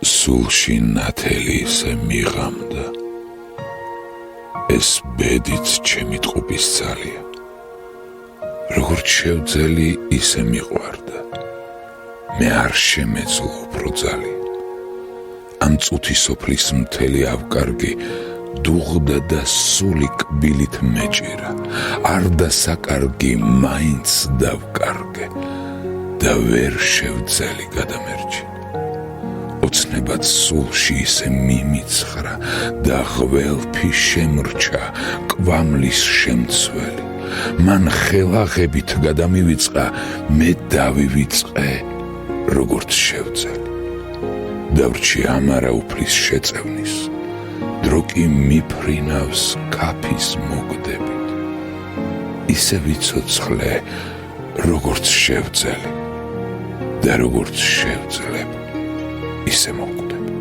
სულში ნათელი ისე მიღამდა, ეს ბედიც ჩემი ტყუპის ძალია. როგორც შევძელი, ისე მიყვარდა, მე არ შემეძლო უფრო ძალიან. ამ წუთი სოფლის მთელი ავკარგი დუღდა და სული კბილით მეჭირა, არ დასაკარგი მაინც დავკარგე და ვერ შევძელი გადამერჩინა. ოცნებად სულში ისე მიმიცხრა და ღველფი შემრჩა კვამლის შემცველი. მან ხელაღებით გადამივიწყა, მე დავივიწყე როგორც შევძელი. დავრჩი ამარა უფლის შეწევნის, დრო კი მიფრინავს ქაფის მოგდებით. ისე ვიცოცხლე როგორც შევძელი და როგორც შევძლებ, ისე მოვკვდები.